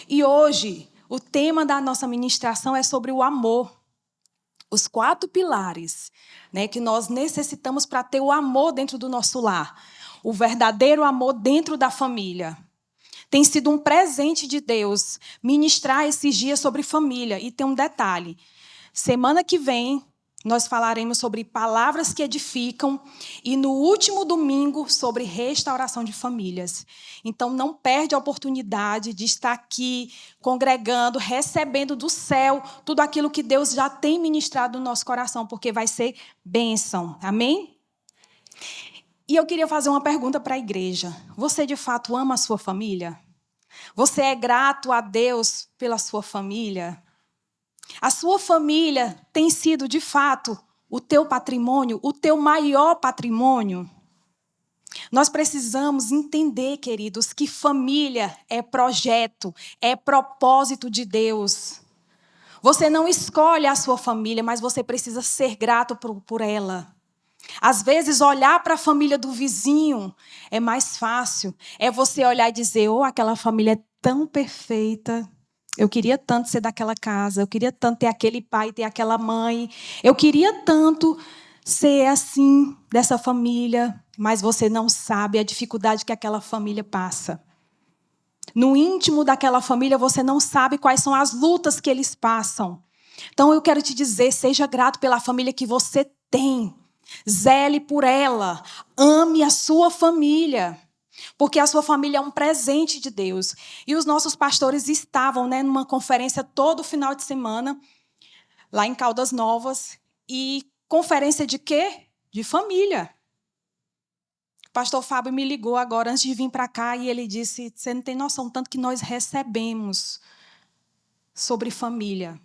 E hoje, o tema da nossa ministração é sobre o amor. Os 4 pilares, né, que nós necessitamos para ter o amor dentro do nosso lar. O verdadeiro amor dentro da família. Tem sido um presente de Deus ministrar esses dias sobre família. E tem um detalhe. Semana que vem, nós falaremos sobre palavras que edificam e no último domingo sobre restauração de famílias. Então não perde a oportunidade de estar aqui congregando, recebendo do céu tudo aquilo que Deus já tem ministrado no nosso coração, porque vai ser bênção. Amém? E eu queria fazer uma pergunta para a igreja. Você de fato ama a sua família? Você é grato a Deus pela sua família? A sua família tem sido, de fato, o teu patrimônio, o teu maior patrimônio? Nós precisamos entender, queridos, que família é projeto, é propósito de Deus. Você não escolhe a sua família, mas você precisa ser grato por ela. Às vezes, olhar para a família do vizinho é mais fácil. É você olhar e dizer, aquela família é tão perfeita. Eu queria tanto ser daquela casa, eu queria tanto ter aquele pai, ter aquela mãe. Eu queria tanto ser assim, dessa família. Mas você não sabe a dificuldade que aquela família passa. No íntimo daquela família, você não sabe quais são as lutas que eles passam. Então, eu quero te dizer, seja grato pela família que você tem. Zele por ela. Ame a sua família. Porque a sua família é um presente de Deus. E os nossos pastores estavam, numa conferência todo final de semana, lá em Caldas Novas. E conferência de quê? De família. O pastor Fábio me ligou agora, antes de vir para cá, e ele disse, você não tem noção tanto que nós recebemos sobre família.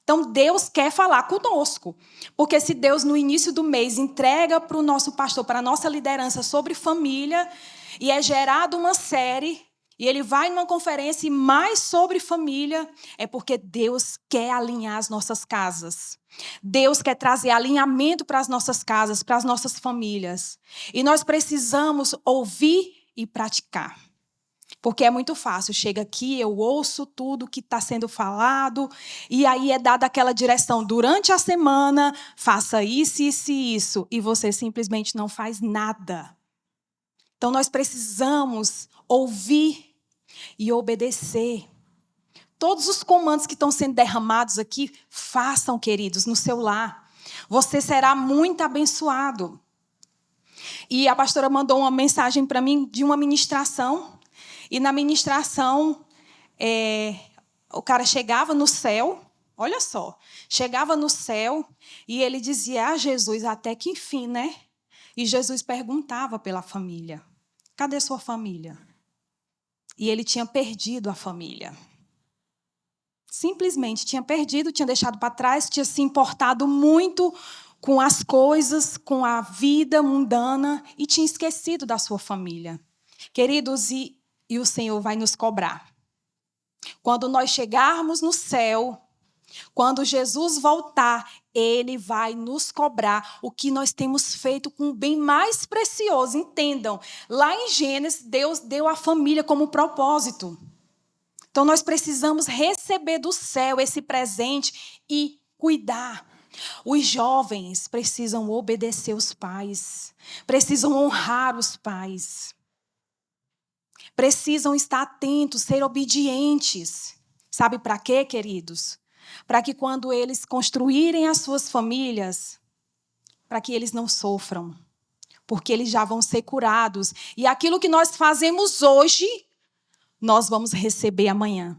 Então, Deus quer falar conosco. Porque se Deus, no início do mês, entrega para o nosso pastor, para a nossa liderança sobre família, e é gerada uma série, e ele vai numa conferência e mais sobre família, é porque Deus quer alinhar as nossas casas. Deus quer trazer alinhamento para as nossas casas, para as nossas famílias. E nós precisamos ouvir e praticar. Porque é muito fácil. Chega aqui, eu ouço tudo que está sendo falado, e aí é dada aquela direção. Durante a semana, faça isso, isso e isso. E você simplesmente não faz nada. Então, nós precisamos ouvir e obedecer. Todos os comandos que estão sendo derramados aqui, façam, queridos, no seu lar. Você será muito abençoado. E a pastora mandou uma mensagem para mim de uma ministração. E na ministração, o cara chegava no céu, olha só, chegava no céu e ele dizia, Jesus, até que enfim, né? E Jesus perguntava pela família, cadê sua família? E ele tinha perdido a família. Simplesmente tinha perdido, tinha deixado para trás, tinha se importado muito com as coisas, com a vida mundana e tinha esquecido da sua família. Queridos, e o Senhor vai nos cobrar. Quando nós chegarmos no céu, quando Jesus voltar, Ele vai nos cobrar o que nós temos feito com o bem mais precioso. Entendam, lá em Gênesis, Deus deu a família como propósito. Então, nós precisamos receber do céu esse presente e cuidar. Os jovens precisam obedecer os pais, precisam honrar os pais. Precisam estar atentos, ser obedientes. Sabe para quê, queridos? Para que quando eles construírem as suas famílias, para que eles não sofram. Porque eles já vão ser curados. E aquilo que nós fazemos hoje, nós vamos receber amanhã.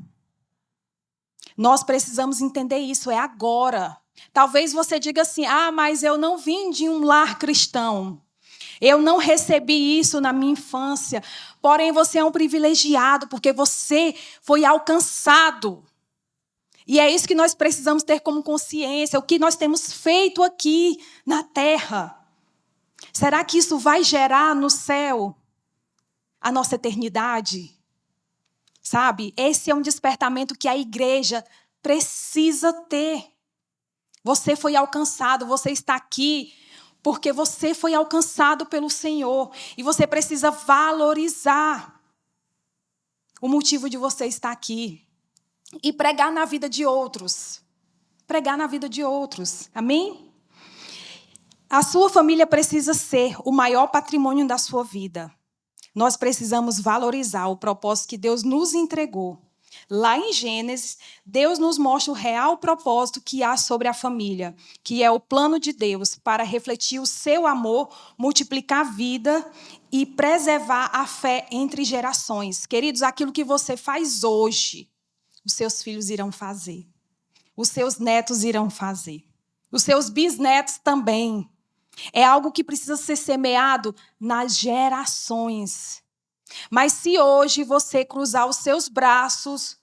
Nós precisamos entender isso, é agora. Talvez você diga assim, mas eu não vim de um lar cristão. Eu não recebi isso na minha infância. Porém, você é um privilegiado, porque você foi alcançado. E é isso que nós precisamos ter como consciência, o que nós temos feito aqui na terra. Será que isso vai gerar no céu a nossa eternidade? Sabe? Esse é um despertamento que a igreja precisa ter. Você foi alcançado, você está aqui porque você foi alcançado pelo Senhor. E você precisa valorizar o motivo de você estar aqui. e pregar na vida de outros. Pregar na vida de outros. Amém? A sua família precisa ser o maior patrimônio da sua vida. Nós precisamos valorizar o propósito que Deus nos entregou. Lá em Gênesis, Deus nos mostra o real propósito que há sobre a família, que é o plano de Deus para refletir o seu amor, multiplicar a vida e preservar a fé entre gerações. Queridos, aquilo que você faz hoje, os seus filhos irão fazer. Os seus netos irão fazer. Os seus bisnetos também. É algo que precisa ser semeado nas gerações. Mas se hoje você cruzar os seus braços,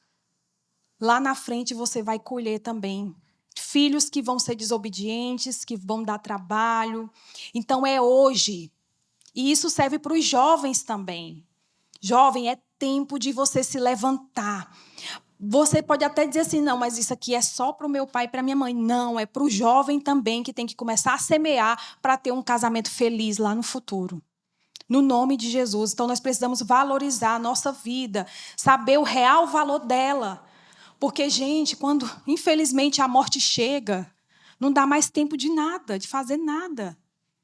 lá na frente você vai colher também. Filhos que vão ser desobedientes, que vão dar trabalho. Então é hoje. E isso serve para os jovens também. Jovem, é tempo de você se levantar. Você pode até dizer assim, não, mas isso aqui é só para o meu pai e para a minha mãe. Não, é para o jovem também que tem que começar a semear para ter um casamento feliz lá no futuro. No nome de Jesus. Então, nós precisamos valorizar a nossa vida, saber o real valor dela. Porque, gente, quando, infelizmente, a morte chega, não dá mais tempo de nada, de fazer nada.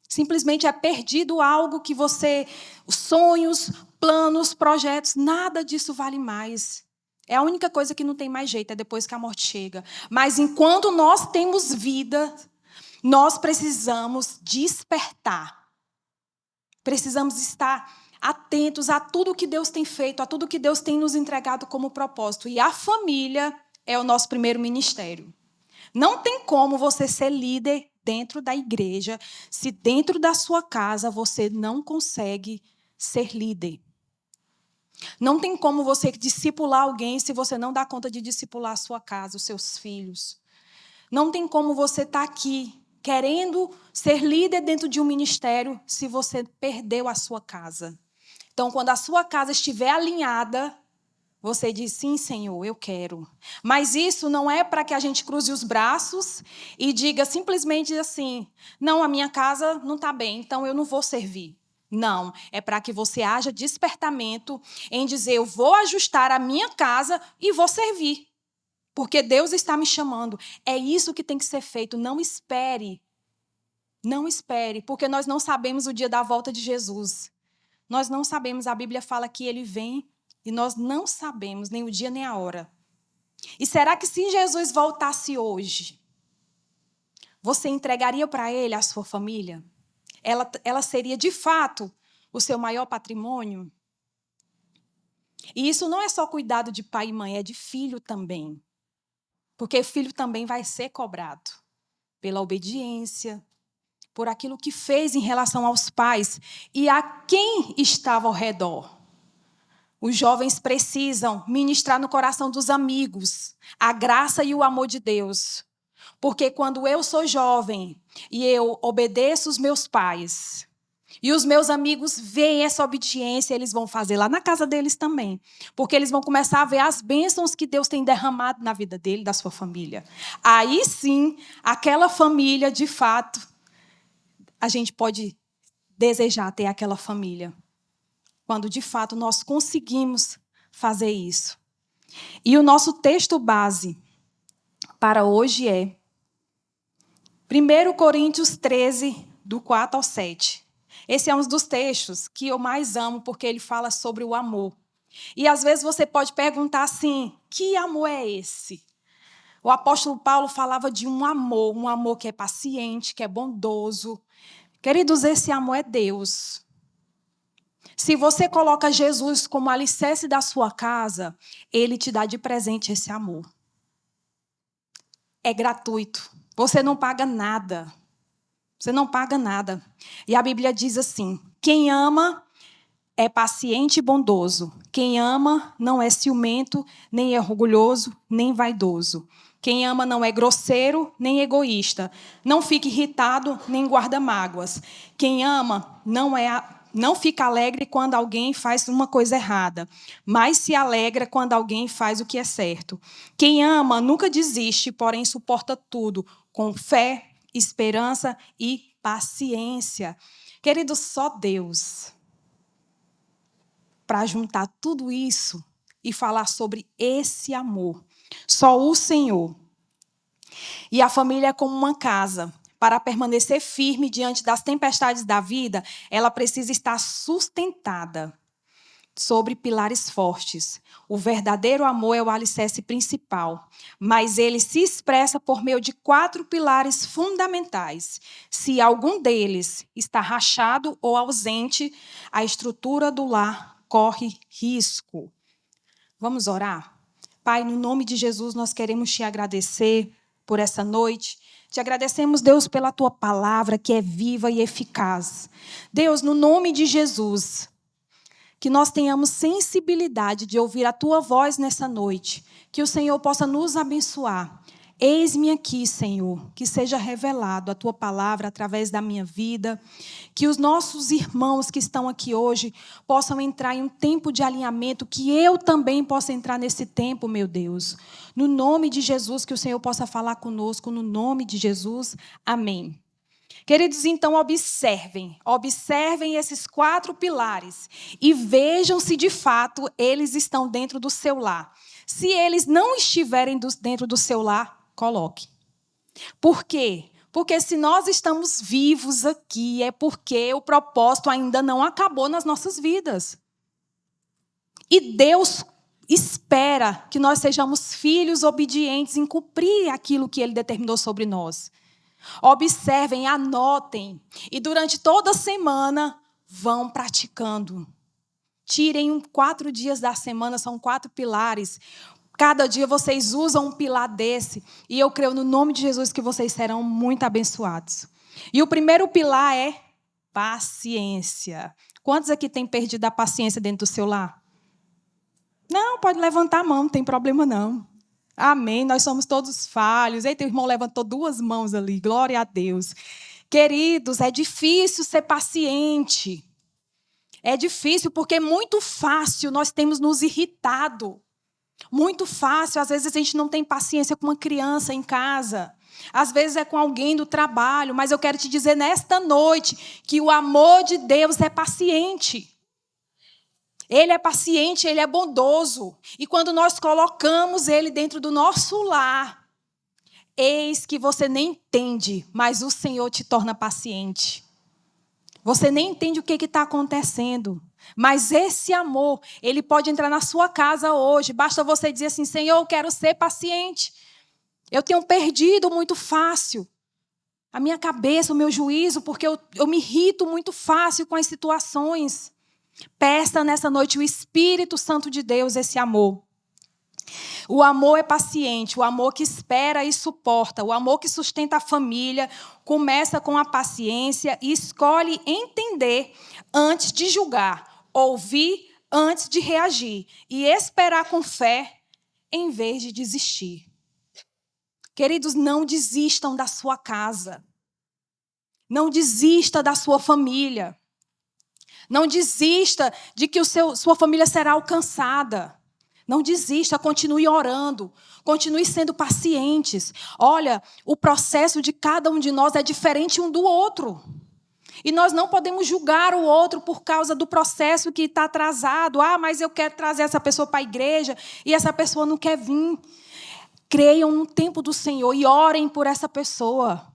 Simplesmente é perdido algo que você... Sonhos, planos, projetos, nada disso vale mais. É a única coisa que não tem mais jeito, é depois que a morte chega. Mas enquanto nós temos vida, nós precisamos despertar. Precisamos estar atentos a tudo que Deus tem feito, a tudo que Deus tem nos entregado como propósito. E a família é o nosso primeiro ministério. Não tem como você ser líder dentro da igreja se dentro da sua casa você não consegue ser líder. Não tem como você discipular alguém se você não dá conta de discipular a sua casa, os seus filhos. Não tem como você estar aqui querendo ser líder dentro de um ministério se você perdeu a sua casa. Então, quando a sua casa estiver alinhada, você diz, sim, Senhor, eu quero. Mas isso não é para que a gente cruze os braços e diga simplesmente assim, não, a minha casa não está bem, então eu não vou servir. Não, é para que você haja despertamento em dizer, eu vou ajustar a minha casa e vou servir. Porque Deus está me chamando. É isso que tem que ser feito. Não espere. Não espere, porque nós não sabemos o dia da volta de Jesus. Nós não sabemos, a Bíblia fala que ele vem e nós não sabemos nem o dia nem a hora. E será que se Jesus voltasse hoje, você entregaria para ele a sua família? Ela seria, de fato, o seu maior patrimônio? E isso não é só cuidado de pai e mãe, é de filho também. Porque filho também vai ser cobrado pela obediência, por aquilo que fez em relação aos pais e a quem estava ao redor. Os jovens precisam ministrar no coração dos amigos a graça e o amor de Deus. Porque quando eu sou jovem e eu obedeço os meus pais, e os meus amigos veem essa obediência, eles vão fazer lá na casa deles também. Porque eles vão começar a ver as bênçãos que Deus tem derramado na vida dele, da sua família. Aí sim, aquela família, de fato, a gente pode desejar ter aquela família. Quando, de fato, nós conseguimos fazer isso. E o nosso texto base para hoje é 1 Coríntios 13, do 4 ao 7. Esse é um dos textos que eu mais amo, porque ele fala sobre o amor. E às vezes você pode perguntar assim, que amor é esse? O apóstolo Paulo falava de um amor que é paciente, que é bondoso. Queridos, esse amor é Deus. Se você coloca Jesus como alicerce da sua casa, ele te dá de presente esse amor. É gratuito. Você não paga nada. Você não paga nada. E a Bíblia diz assim, quem ama é paciente e bondoso. Quem ama não é ciumento, nem é orgulhoso, nem vaidoso. Quem ama não é grosseiro, nem egoísta. Não fica irritado, nem guarda mágoas. Quem ama não fica alegre quando alguém faz uma coisa errada, mas se alegra quando alguém faz o que é certo. Quem ama nunca desiste, porém suporta tudo, com fé, esperança e paciência. Querido, só Deus, para juntar tudo isso, e falar sobre esse amor. Só o Senhor. E a família é como uma casa. Para permanecer firme diante das tempestades da vida, ela precisa estar sustentada sobre pilares fortes. O verdadeiro amor é o alicerce principal, mas ele se expressa por meio de 4 pilares fundamentais. Se algum deles está rachado ou ausente, a estrutura do lar corre risco. Vamos orar? Pai, no nome de Jesus, nós queremos te agradecer por essa noite. Te agradecemos, Deus, pela tua palavra que é viva e eficaz. Deus, no nome de Jesus, que nós tenhamos sensibilidade de ouvir a tua voz nessa noite. Que o Senhor possa nos abençoar. Eis-me aqui, Senhor, que seja revelado a tua palavra através da minha vida. Que os nossos irmãos que estão aqui hoje possam entrar em um tempo de alinhamento, que eu também possa entrar nesse tempo, meu Deus. No nome de Jesus, que o Senhor possa falar conosco, no nome de Jesus. Amém. Queridos, então observem esses 4 pilares e vejam se de fato eles estão dentro do seu lar. Se eles não estiverem dentro do seu lar, coloque. Por quê? Porque se nós estamos vivos aqui, é porque o propósito ainda não acabou nas nossas vidas. E Deus espera que nós sejamos filhos obedientes em cumprir aquilo que Ele determinou sobre nós. Observem, anotem e durante toda a semana vão praticando. Tirem 4 dias da semana, são 4 pilares. Cada dia vocês usam um pilar desse e eu creio no nome de Jesus que vocês serão muito abençoados. E o primeiro pilar é paciência. Quantos aqui têm perdido a paciência dentro do seu lar? Não, pode levantar a mão, não tem problema não. Amém, nós somos todos falhos. Eita, o irmão levantou 2 mãos ali, glória a Deus. Queridos, é difícil ser paciente. É difícil porque é muito fácil nós temos nos irritado. Muito fácil, às vezes a gente não tem paciência com uma criança em casa. Às vezes é com alguém do trabalho, mas eu quero te dizer nesta noite que o amor de Deus é paciente. Ele é paciente, Ele é bondoso. E quando nós colocamos Ele dentro do nosso lar, eis que você nem entende, mas o Senhor te torna paciente. Você nem entende o que está acontecendo. Mas esse amor, Ele pode entrar na sua casa hoje. Basta você dizer assim, Senhor, eu quero ser paciente. Eu tenho perdido muito fácil a minha cabeça, o meu juízo, porque eu me irrito muito fácil com as situações. Peça nessa noite o Espírito Santo de Deus, esse amor. O amor é paciente, o amor que espera e suporta, o amor que sustenta a família, começa com a paciência e escolhe entender antes de julgar, ouvir antes de reagir e esperar com fé em vez de desistir. Queridos, não desistam da sua casa. Não desista da sua família. Não desista de que sua família será alcançada. Não desista, continue orando, continue sendo pacientes. Olha, o processo de cada um de nós é diferente um do outro. E nós não podemos julgar o outro por causa do processo que está atrasado. Ah, mas eu quero trazer essa pessoa para a igreja e essa pessoa não quer vir. Creiam no tempo do Senhor e orem por essa pessoa.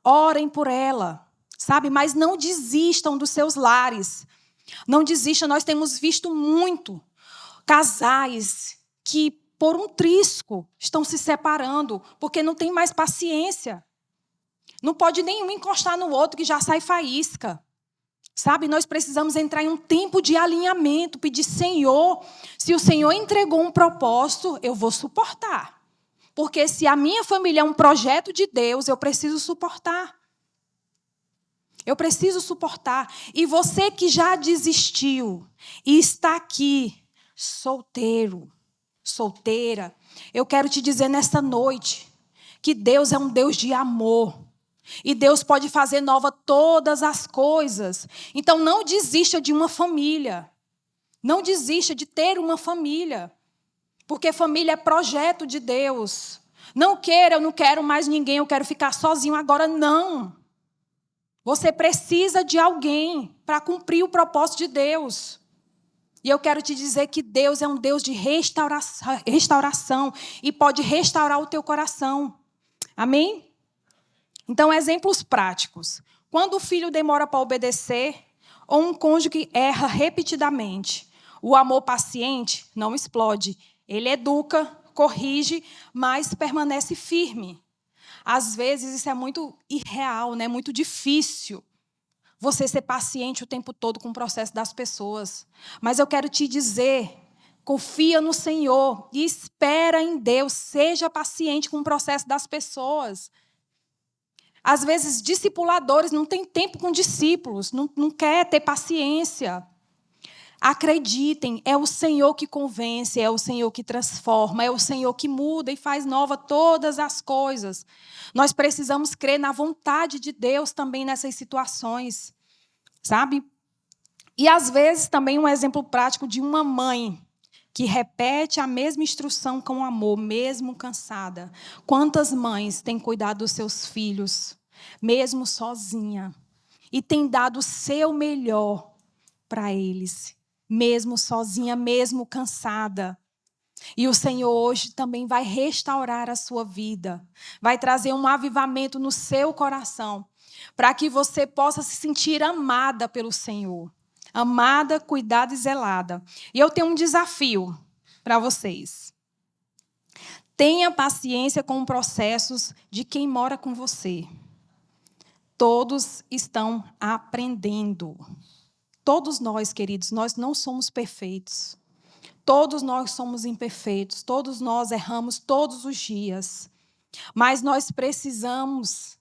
Orem por ela, sabe? Mas não desistam dos seus lares. Não desistam, nós temos visto muito casais que, por um trisco, estão se separando, porque não tem mais paciência. Não pode nenhum encostar no outro que já sai faísca. Sabe, nós precisamos entrar em um tempo de alinhamento, pedir, Senhor, se o Senhor entregou um propósito, eu vou suportar. Porque se a minha família é um projeto de Deus, eu preciso suportar. Eu preciso suportar. E você que já desistiu e está aqui, solteiro, solteira, eu quero te dizer nesta noite que Deus é um Deus de amor. E Deus pode fazer nova todas as coisas. Então não desista de uma família. Não desista de ter uma família. Porque família é projeto de Deus. Não queira, eu não quero mais ninguém, eu quero ficar sozinho agora, não. Você precisa de alguém para cumprir o propósito de Deus. E eu quero te dizer que Deus é um Deus de restauração e pode restaurar o teu coração. Amém? Então, exemplos práticos. Quando o filho demora para obedecer, ou um cônjuge erra repetidamente, o amor paciente não explode. Ele educa, corrige, mas permanece firme. Às vezes, isso é muito irreal, né? Muito difícil. Você ser paciente o tempo todo com o processo das pessoas. Mas eu quero te dizer, confia no Senhor e espera em Deus. Seja paciente com o processo das pessoas. Às vezes, discipuladores não têm tempo com discípulos, não quer ter paciência. Acreditem, é o Senhor que convence, é o Senhor que transforma, é o Senhor que muda e faz nova todas as coisas. Nós precisamos crer na vontade de Deus também nessas situações, sabe? E às vezes também um exemplo prático de uma mãe que repete a mesma instrução com amor, mesmo cansada. Quantas mães têm cuidado dos seus filhos, mesmo sozinha, e têm dado o seu melhor para eles, mesmo sozinha, mesmo cansada. E o Senhor hoje também vai restaurar a sua vida, vai trazer um avivamento no seu coração, para que você possa se sentir amada pelo Senhor. Amada, cuidada e zelada. E eu tenho um desafio para vocês. Tenha paciência com os processos de quem mora com você. Todos estão aprendendo. Todos nós, queridos, nós não somos perfeitos. Todos nós somos imperfeitos. Todos nós erramos todos os dias. Mas nós precisamos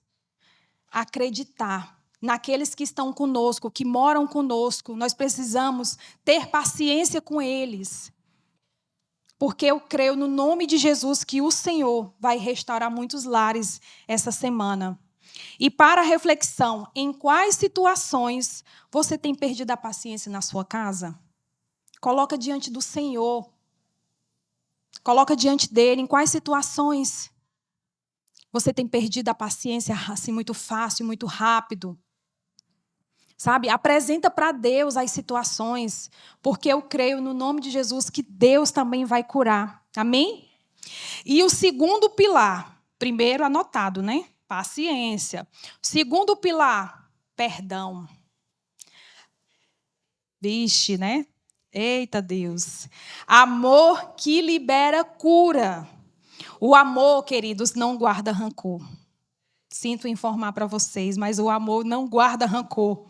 acreditar naqueles que estão conosco, que moram conosco. Nós precisamos ter paciência com eles. Porque eu creio no nome de Jesus que o Senhor vai restaurar muitos lares essa semana. E para a reflexão, em quais situações você tem perdido a paciência na sua casa? Coloca diante do Senhor. Coloca diante dele em quais situações você tem perdido a paciência assim muito fácil, muito rápido. Sabe? Apresenta para Deus as situações, porque eu creio no nome de Jesus que Deus também vai curar. Amém? E o segundo pilar, primeiro anotado, né? Paciência. Segundo pilar, perdão. Vixe, né? Eita Deus. Amor que libera cura. O amor, queridos, não guarda rancor. Sinto informar para vocês, mas o amor não guarda rancor.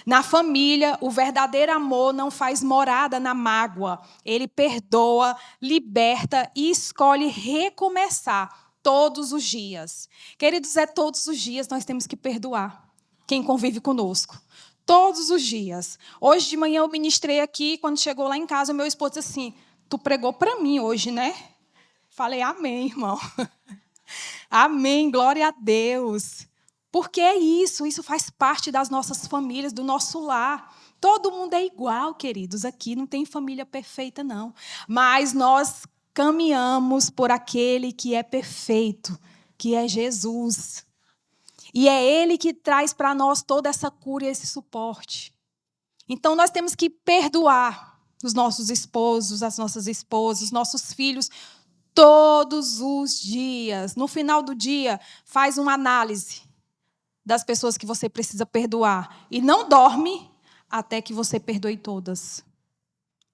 Na família, o verdadeiro amor não faz morada na mágoa. Ele perdoa, liberta e escolhe recomeçar todos os dias. Queridos, todos os dias nós temos que perdoar quem convive conosco. Todos os dias. Hoje de manhã eu ministrei aqui, quando chegou lá em casa, o meu esposo disse assim, tu pregou para mim hoje, né? Falei, amém, irmão. Amém, glória a Deus. Porque é isso faz parte das nossas famílias, do nosso lar. Todo mundo é igual, queridos, aqui não tem família perfeita, não. Mas nós caminhamos por aquele que é perfeito, que é Jesus. E é Ele que traz para nós toda essa cura e esse suporte. Então, nós temos que perdoar os nossos esposos, as nossas esposas, os nossos filhos, todos os dias. No final do dia, faz uma análise das pessoas que você precisa perdoar. E não dorme até que você perdoe todas.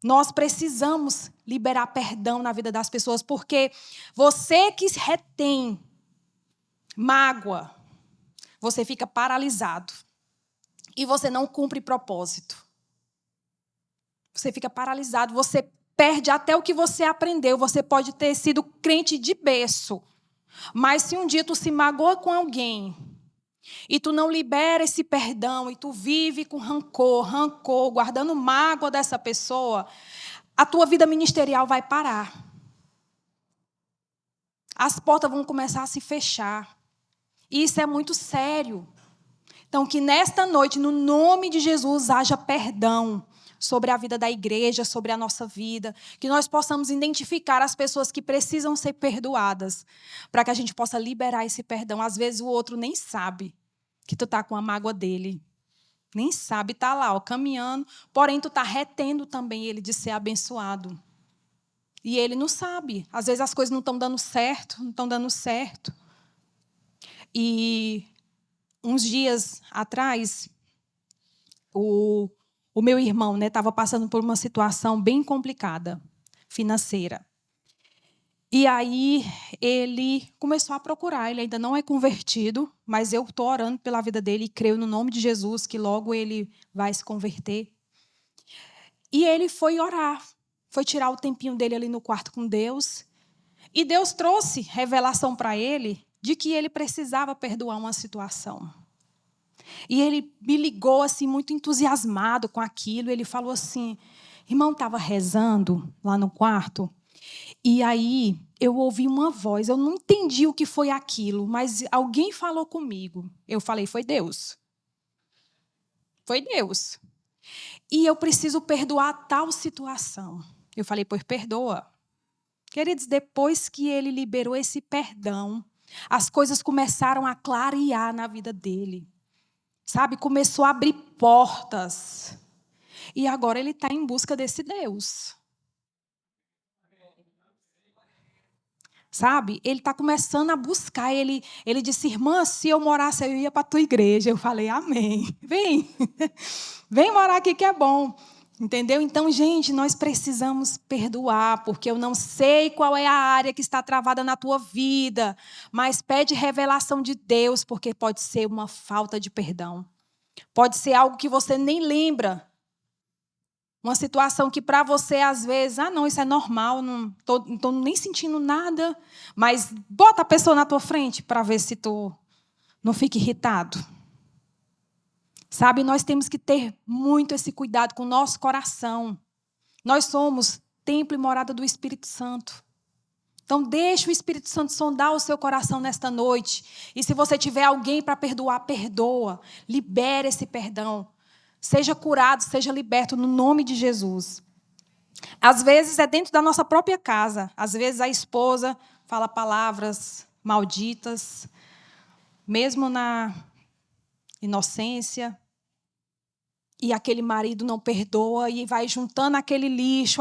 Nós precisamos liberar perdão na vida das pessoas, porque você que retém mágoa, você fica paralisado. E você não cumpre propósito. Você fica paralisado, você perde até o que você aprendeu. Você pode ter sido crente de berço. Mas se um dia tu se magoa com alguém e tu não libera esse perdão e tu vive com rancor, guardando mágoa dessa pessoa, a tua vida ministerial vai parar. As portas vão começar a se fechar. E isso é muito sério. Então, que nesta noite, no nome de Jesus, haja perdão sobre a vida da igreja, sobre a nossa vida. Que nós possamos identificar as pessoas que precisam ser perdoadas, para que a gente possa liberar esse perdão. Às vezes o outro nem sabe que tu está com a mágoa dele. Nem sabe, está lá, ó, caminhando, porém tu está retendo também ele de ser abençoado. E ele não sabe. Às vezes as coisas não estão dando certo, não estão dando certo. E uns dias atrás, o meu irmão estava passando por uma situação bem complicada, financeira. E aí ele começou a procurar. Ele ainda não é convertido, mas eu estou orando pela vida dele e creio no nome de Jesus que logo ele vai se converter. E ele foi orar, foi tirar o tempinho dele ali no quarto com Deus. E Deus trouxe revelação para ele de que ele precisava perdoar uma situação. E ele me ligou assim, muito entusiasmado com aquilo. Ele falou assim, irmão, estava rezando lá no quarto. E aí eu ouvi uma voz. Eu não entendi o que foi aquilo, mas alguém falou comigo. Eu falei, foi Deus. Foi Deus. E eu preciso perdoar tal situação. Eu falei, pois perdoa. Queridos, depois que ele liberou esse perdão, as coisas começaram a clarear na vida dele. Sabe, começou a abrir portas. E agora ele está em busca desse Deus. Sabe, ele está começando a buscar. Ele disse, irmã, se eu morasse, eu ia para a tua igreja. Eu falei, amém. Vem, vem morar aqui que é bom. Entendeu? Então, gente, nós precisamos perdoar, porque eu não sei qual é a área que está travada na tua vida, mas pede revelação de Deus, porque pode ser uma falta de perdão. Pode ser algo que você nem lembra. Uma situação que para você, às vezes, não, isso é normal, não estou nem sentindo nada, mas bota a pessoa na tua frente para ver se tu não fica irritado. Sabe, nós temos que ter muito esse cuidado com o nosso coração. Nós somos templo e morada do Espírito Santo. Então, deixa o Espírito Santo sondar o seu coração nesta noite. E se você tiver alguém para perdoar, perdoa. Libere esse perdão. Seja curado, seja liberto no nome de Jesus. Às vezes é dentro da nossa própria casa. Às vezes a esposa fala palavras malditas, mesmo na inocência. E aquele marido não perdoa e vai juntando aquele lixo.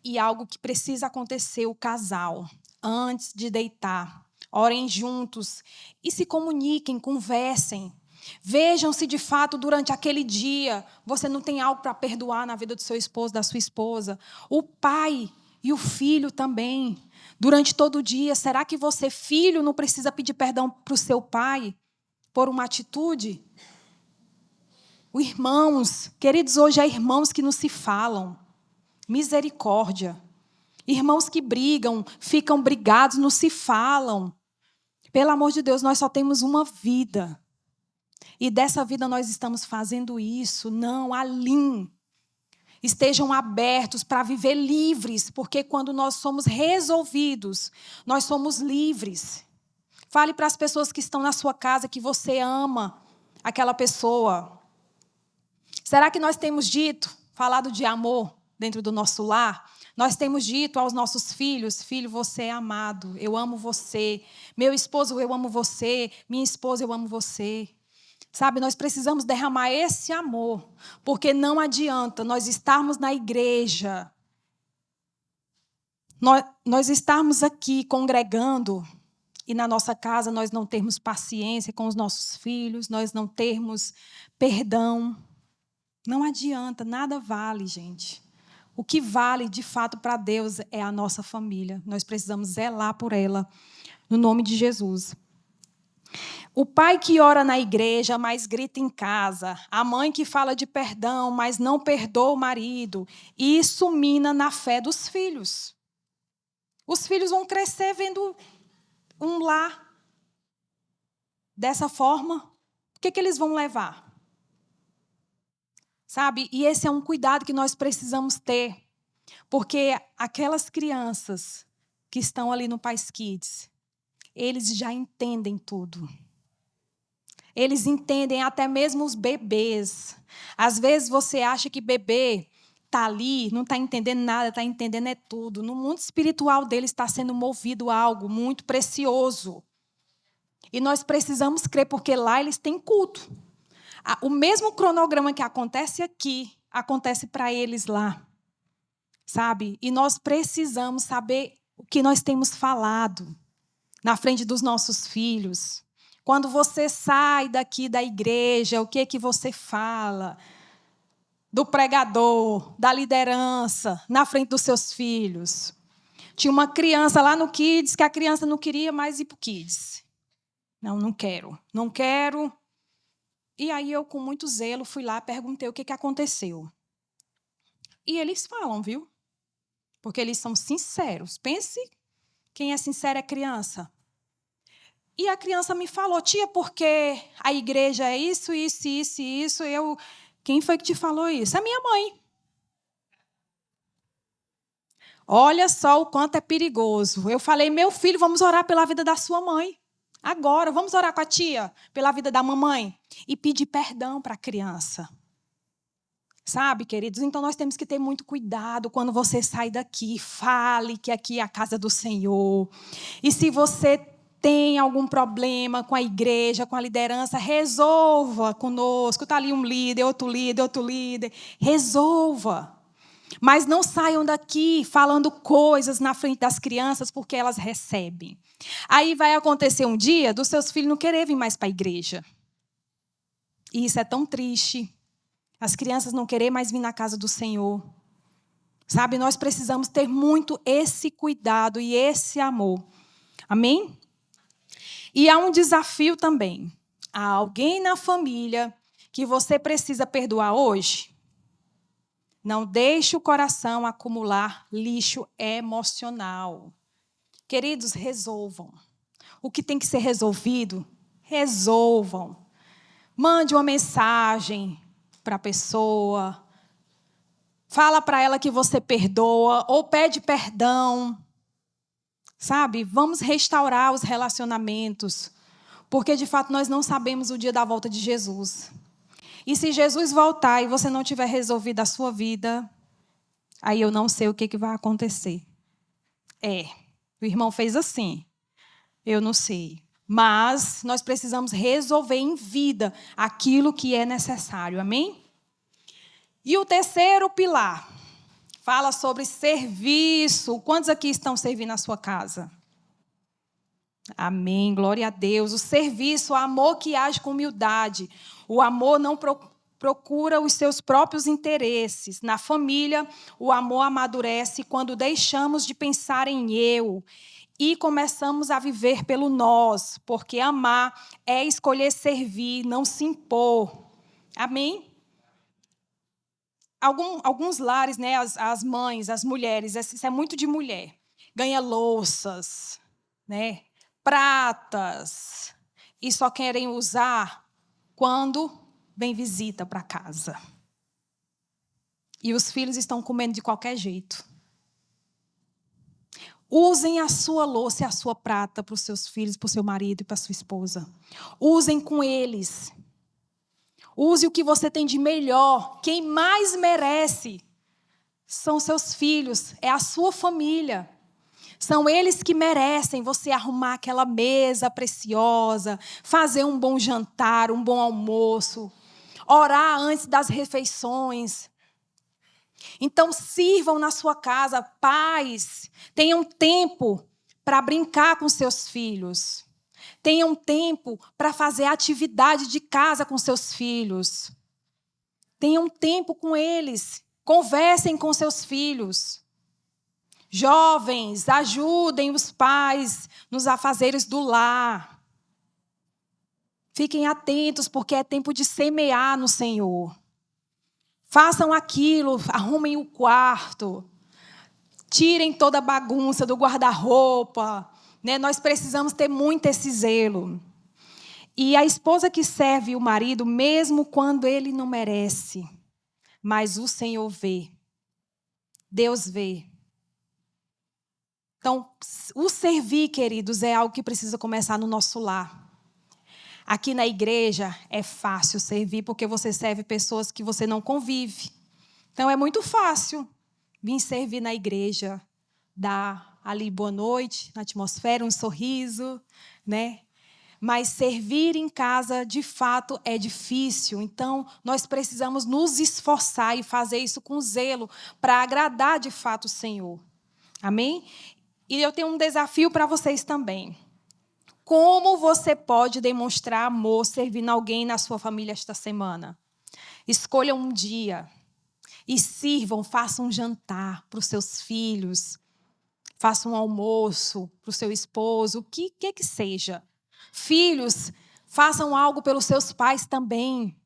E algo que precisa acontecer, o casal, antes de deitar, orem juntos e se comuniquem, conversem. Vejam se de fato durante aquele dia você não tem algo para perdoar na vida do seu esposo, da sua esposa. O pai e o filho também. Durante todo o dia, será que você, filho, não precisa pedir perdão para o seu pai por uma atitude? Irmãos, queridos, hoje é irmãos que não se falam. Misericórdia. Irmãos que brigam, ficam brigados, não se falam. Pelo amor de Deus, nós só temos uma vida. E dessa vida nós estamos fazendo isso. Não, alinhem. Estejam abertos para viver livres, porque quando nós somos resolvidos, nós somos livres. Fale para as pessoas que estão na sua casa que você ama aquela pessoa. Será que nós temos falado de amor dentro do nosso lar? Nós temos dito aos nossos filhos, filho, você é amado, eu amo você. Meu esposo, eu amo você. Minha esposa, eu amo você. Sabe, nós precisamos derramar esse amor, porque não adianta nós estarmos na igreja, nós estarmos aqui congregando e na nossa casa nós não termos paciência com os nossos filhos, nós não termos perdão. Não adianta, nada vale, gente. O que vale, de fato, para Deus é a nossa família. Nós precisamos zelar por ela, no nome de Jesus. O pai que ora na igreja, mas grita em casa. A mãe que fala de perdão, mas não perdoa o marido. Isso mina na fé dos filhos. Os filhos vão crescer vendo um lar dessa forma. O que eles vão levar? Sabe? E esse é um cuidado que nós precisamos ter. Porque aquelas crianças que estão ali no Pais Kids, eles já entendem tudo. Eles entendem até mesmo os bebês. Às vezes você acha que bebê está ali, não está entendendo nada, está entendendo é tudo. No mundo espiritual deles está sendo movido algo muito precioso. E nós precisamos crer, porque lá eles têm culto. O mesmo cronograma que acontece aqui, acontece para eles lá. Sabe? E nós precisamos saber o que nós temos falado na frente dos nossos filhos. Quando você sai daqui da igreja, o que é que você fala? Do pregador, da liderança, na frente dos seus filhos. Tinha uma criança lá no Kids, que a criança não queria mais ir para o Kids. Não quero, não quero. E aí eu, com muito zelo, fui lá, perguntei o que aconteceu. E eles falam, viu? Porque eles são sinceros. Pense, quem é sincero é criança. E a criança me falou, tia, porque a igreja é isso, isso, isso, isso. Quem foi que te falou isso? É minha mãe. Olha só o quanto é perigoso. Eu falei, meu filho, vamos orar pela vida da sua mãe. Agora, vamos orar com a tia pela vida da mamãe. E pedir perdão para a criança. Sabe, queridos? Então, nós temos que ter muito cuidado quando você sai daqui. Fale que aqui é a casa do Senhor. E se você tem algum problema com a igreja, com a liderança, resolva conosco. Está ali um líder, outro líder, outro líder. Resolva. Mas não saiam daqui falando coisas na frente das crianças, porque elas recebem. Aí vai acontecer um dia dos seus filhos não quererem vir mais para a igreja. E isso é tão triste. As crianças não querem mais vir na casa do Senhor. Sabe, nós precisamos ter muito esse cuidado e esse amor. Amém? E há um desafio também. Há alguém na família que você precisa perdoar hoje? Não deixe o coração acumular lixo emocional. Queridos, resolvam. O que tem que ser resolvido, resolvam. Mande uma mensagem para a pessoa. Fala para ela que você perdoa ou pede perdão. Sabe? Vamos restaurar os relacionamentos. Porque, de fato, nós não sabemos o dia da volta de Jesus. E se Jesus voltar e você não tiver resolvido a sua vida, aí eu não sei o que vai acontecer. O irmão fez assim. Eu não sei. Mas nós precisamos resolver em vida aquilo que é necessário. Amém? E o terceiro pilar fala sobre serviço. Quantos aqui estão servindo a sua casa? Amém, glória a Deus. O serviço, o amor que age com humildade. O amor não procura os seus próprios interesses. Na família, o amor amadurece quando deixamos de pensar em eu e começamos a viver pelo nós, porque amar é escolher servir, não se impor. Amém? Alguns lares, né, as mães, as mulheres, isso é muito de mulher. Ganha louças, né? Pratas, e só querem usar quando vem visita para casa. E os filhos estão comendo de qualquer jeito. Usem a sua louça e a sua prata para os seus filhos, para o seu marido e para a sua esposa. Usem com eles. Use o que você tem de melhor. Quem mais merece são seus filhos, é a sua família. São eles que merecem você arrumar aquela mesa preciosa, fazer um bom jantar, um bom almoço, orar antes das refeições. Então, sirvam na sua casa, pais, tenham tempo para brincar com seus filhos. Tenham tempo para fazer atividade de casa com seus filhos. Tenham tempo com eles. Conversem com seus filhos. Jovens, ajudem os pais nos afazeres do lar. Fiquem atentos, porque é tempo de semear no Senhor. Façam aquilo, arrumem o quarto. Tirem toda a bagunça do guarda-roupa. Né? Nós precisamos ter muito esse zelo. E a esposa que serve o marido, mesmo quando ele não merece, mas o Senhor vê. Deus vê. Então, o servir, queridos, é algo que precisa começar no nosso lar. Aqui na igreja é fácil servir porque você serve pessoas que você não convive. Então, é muito fácil vir servir na igreja, dar ali boa noite, na atmosfera, um sorriso, né? mas servir em casa, de fato, é difícil. Então, nós precisamos nos esforçar e fazer isso com zelo para agradar, de fato, o Senhor. Amém? E eu tenho um desafio para vocês também. Como você pode demonstrar amor servindo alguém na sua família esta semana? Escolham um dia e sirvam, façam um jantar para os seus filhos, façam um almoço para o seu esposo, o que seja. Filhos, façam algo pelos seus pais também,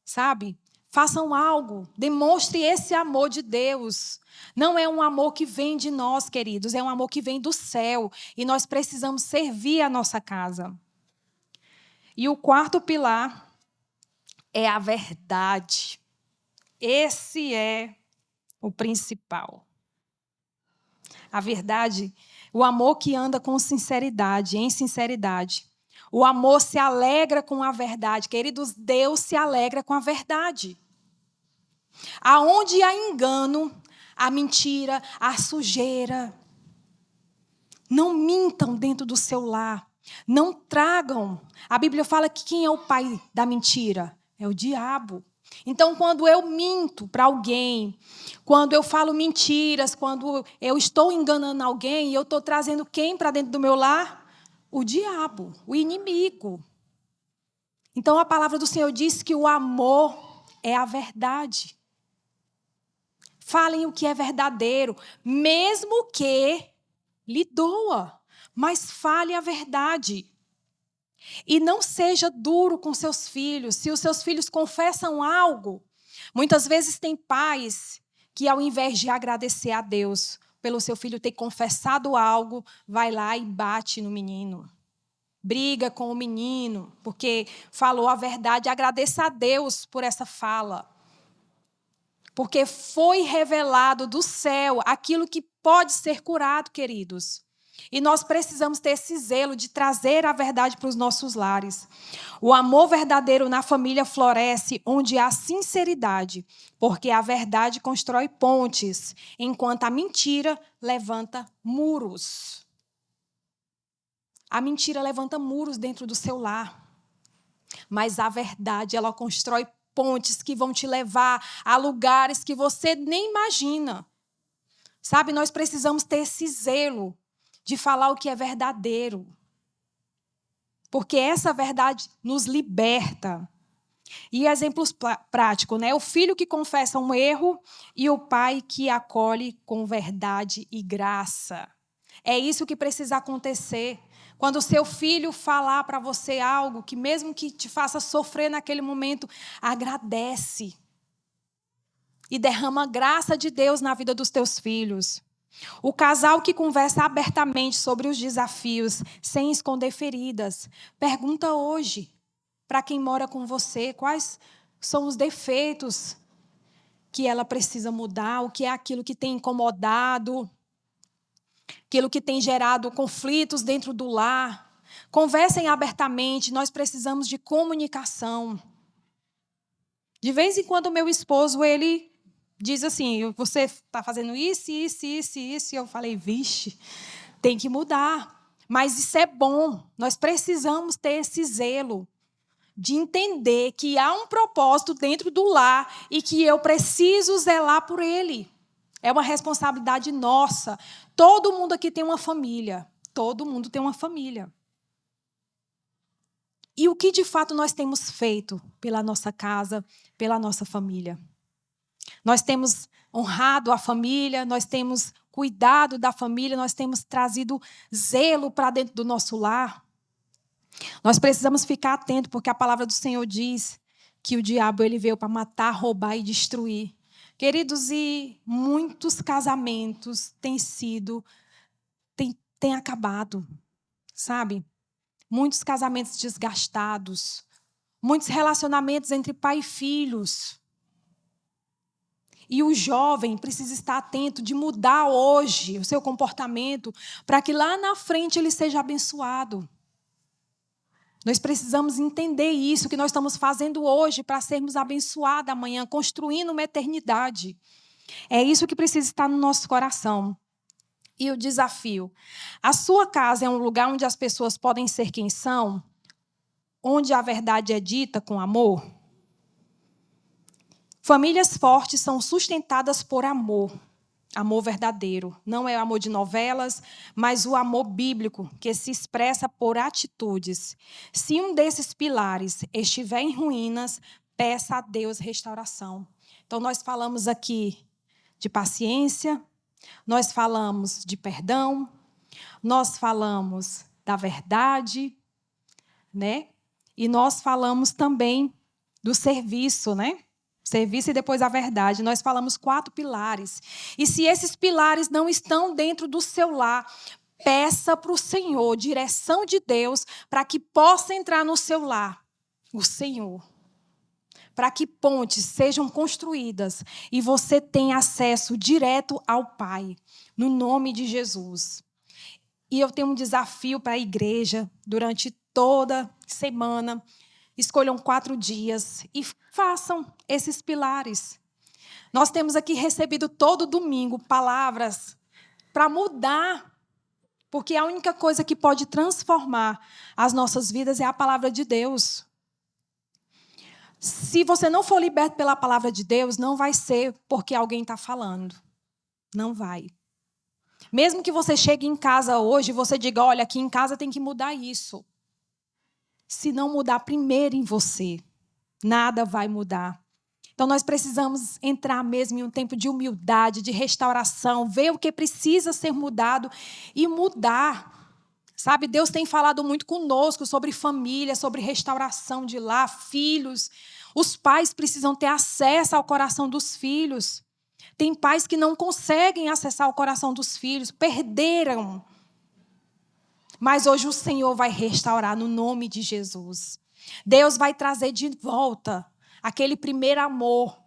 sabe? Façam algo, demonstre esse amor de Deus. Não é um amor que vem de nós, queridos, é um amor que vem do céu. E nós precisamos servir a nossa casa. E o quarto pilar é a verdade. Esse é o principal. A verdade, o amor que anda com sinceridade, em sinceridade. O amor se alegra com a verdade. Queridos, Deus se alegra com a verdade. Aonde há engano, a mentira, a sujeira. Não mintam dentro do seu lar. Não tragam. A Bíblia fala que quem é o pai da mentira? É o diabo. Então, quando eu minto para alguém, quando eu falo mentiras, quando eu estou enganando alguém, eu estou trazendo quem para dentro do meu lar? O diabo, o inimigo. Então, a palavra do Senhor diz que o amor é a verdade. Falem o que é verdadeiro, mesmo que lhe doa, mas fale a verdade. E não seja duro com seus filhos. Se os seus filhos confessam algo, muitas vezes tem pais que, ao invés de agradecer a Deus pelo seu filho ter confessado algo, vai lá e bate no menino. Briga com o menino, porque falou a verdade. Agradeça a Deus por essa fala. Porque foi revelado do céu aquilo que pode ser curado, queridos. E nós precisamos ter esse zelo de trazer a verdade para os nossos lares. O amor verdadeiro na família floresce onde há sinceridade, porque a verdade constrói pontes, enquanto a mentira levanta muros. A mentira levanta muros dentro do seu lar. Mas a verdade, ela constrói pontes que vão te levar a lugares que você nem imagina. Sabe, nós precisamos ter esse zelo de falar o que é verdadeiro. Porque essa verdade nos liberta. E exemplos práticos, né? O filho que confessa um erro e o pai que acolhe com verdade e graça. É isso que precisa acontecer. Quando o seu filho falar para você algo que mesmo que te faça sofrer naquele momento, agradece. E derrama a graça de Deus na vida dos teus filhos. O casal que conversa abertamente sobre os desafios, sem esconder feridas. Pergunta hoje, para quem mora com você, quais são os defeitos que ela precisa mudar, o que é aquilo que tem incomodado, aquilo que tem gerado conflitos dentro do lar. Conversem abertamente, nós precisamos de comunicação. De vez em quando, meu esposo, ele diz assim, você está fazendo isso. E eu falei, vixe, tem que mudar. Mas isso é bom, nós precisamos ter esse zelo de entender que há um propósito dentro do lar e que eu preciso zelar por ele. É uma responsabilidade nossa. Todo mundo aqui tem uma família. Todo mundo tem uma família. E o que de fato nós temos feito pela nossa casa, pela nossa família? Nós temos honrado a família, nós temos cuidado da família, nós temos trazido zelo para dentro do nosso lar. Nós precisamos ficar atentos, porque a palavra do Senhor diz que o diabo ele veio para matar, roubar e destruir. Queridos, e muitos casamentos têm acabado, sabe? Muitos casamentos desgastados, muitos relacionamentos entre pai e filhos. E o jovem precisa estar atento de mudar hoje o seu comportamento para que lá na frente ele seja abençoado. Nós precisamos entender isso que nós estamos fazendo hoje para sermos abençoados amanhã, construindo uma eternidade. É isso que precisa estar no nosso coração. E o desafio. A sua casa é um lugar onde as pessoas podem ser quem são? onde a verdade é dita com amor? Famílias fortes são sustentadas por amor. Amor verdadeiro. Não é o amor de novelas, mas o amor bíblico, que se expressa por atitudes. Se um desses pilares estiver em ruínas, peça a Deus restauração. Então, nós falamos aqui de paciência, nós falamos de perdão, nós falamos da verdade, né? E nós falamos também do serviço, né? Serviço e depois a verdade. Nós falamos 4 pilares. E se esses pilares não estão dentro do seu lar, peça para o Senhor direção de Deus para que possa entrar no seu lar. O Senhor. Para que pontes sejam construídas e você tenha acesso direto ao Pai. No nome de Jesus. E eu tenho um desafio para a igreja durante toda semana. Escolham 4 dias e façam esses pilares. Nós temos aqui recebido todo domingo palavras para mudar, porque a única coisa que pode transformar as nossas vidas é a palavra de Deus. Se você não for liberto pela palavra de Deus, não vai ser porque alguém está falando. Não vai. Mesmo que você chegue em casa hoje e você diga, olha, aqui em casa tem que mudar isso. Se não mudar primeiro em você, nada vai mudar. Então, nós precisamos entrar mesmo em um tempo de humildade, de restauração, ver o que precisa ser mudado e mudar. Sabe, Deus tem falado muito conosco sobre família, sobre restauração de lar, filhos. Os pais precisam ter acesso ao coração dos filhos. Tem pais que não conseguem acessar o coração dos filhos, perderam. Mas hoje o Senhor vai restaurar no nome de Jesus. Deus vai trazer de volta aquele primeiro amor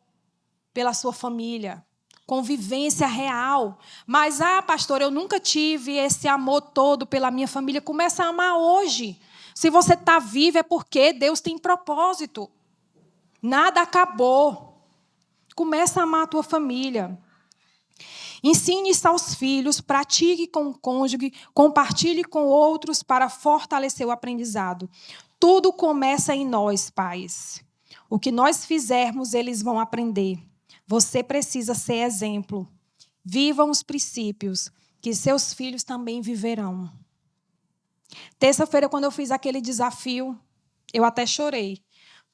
pela sua família. Convivência real. Mas, pastor, eu nunca tive esse amor todo pela minha família. Começa a amar hoje. Se você está vivo é porque Deus tem propósito. Nada acabou. Começa a amar a tua família. Ensine isso aos filhos, pratique com o cônjuge, compartilhe com outros para fortalecer o aprendizado. Tudo começa em nós, pais. O que nós fizermos, eles vão aprender. Você precisa ser exemplo. Vivam os princípios, que seus filhos também viverão. Terça-feira, quando eu fiz aquele desafio, eu até chorei,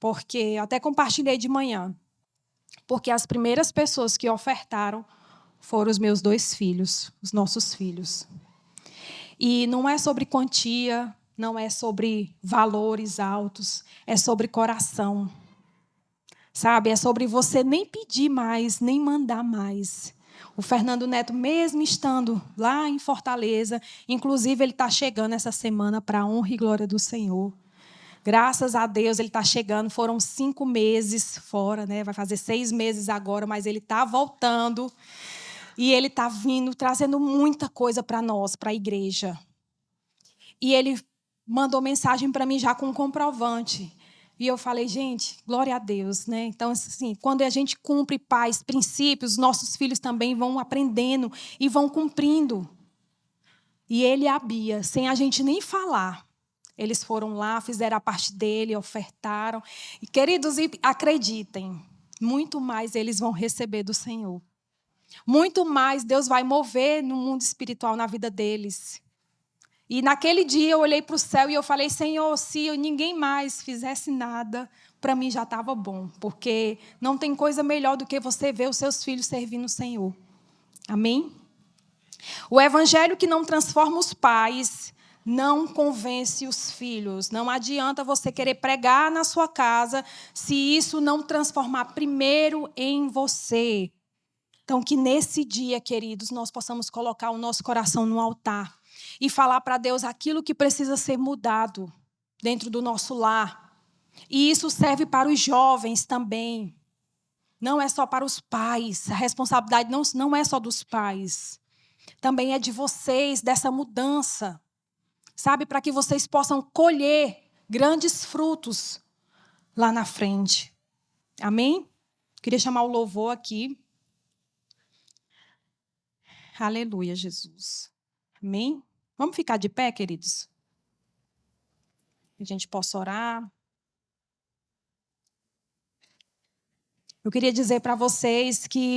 porque até compartilhei de manhã. Porque as primeiras pessoas que ofertaram foram os meus 2 filhos, os nossos filhos. E não é sobre quantia, não é sobre valores altos, é sobre coração. Sabe, é sobre você nem pedir mais, nem mandar mais. O Fernando Neto, mesmo estando lá em Fortaleza, inclusive ele está chegando essa semana para a honra e glória do Senhor. Graças a Deus ele está chegando, foram 5 meses fora, né? Vai fazer 6 meses agora, mas ele está voltando. E ele está vindo, trazendo muita coisa para nós, para a igreja. E ele mandou mensagem para mim já com um comprovante. E eu falei, gente, glória a Deus, né? Então, assim, quando a gente cumpre paz, princípios, nossos filhos também vão aprendendo e vão cumprindo. E ele e a Bia, sem a gente nem falar, eles foram lá, fizeram a parte dele, ofertaram. E, queridos, acreditem, muito mais eles vão receber do Senhor. Muito mais Deus vai mover no mundo espiritual, na vida deles. E naquele dia eu olhei para o céu e eu falei, Senhor, se ninguém mais fizesse nada, para mim já estava bom. Porque não tem coisa melhor do que você ver os seus filhos servindo o Senhor. Amém? O evangelho que não transforma os pais não convence os filhos. Não adianta você querer pregar na sua casa se isso não transformar primeiro em você. Então, que nesse dia, queridos, nós possamos colocar o nosso coração no altar e falar para Deus aquilo que precisa ser mudado dentro do nosso lar. E isso serve para os jovens também. Não é só para os pais. A responsabilidade não é só dos pais. Também é de vocês, dessa mudança. Sabe, para que vocês possam colher grandes frutos lá na frente. Amém? Queria chamar o louvor aqui. Aleluia, Jesus. Amém? Vamos ficar de pé, queridos? que a gente possa orar. Eu queria dizer para vocês que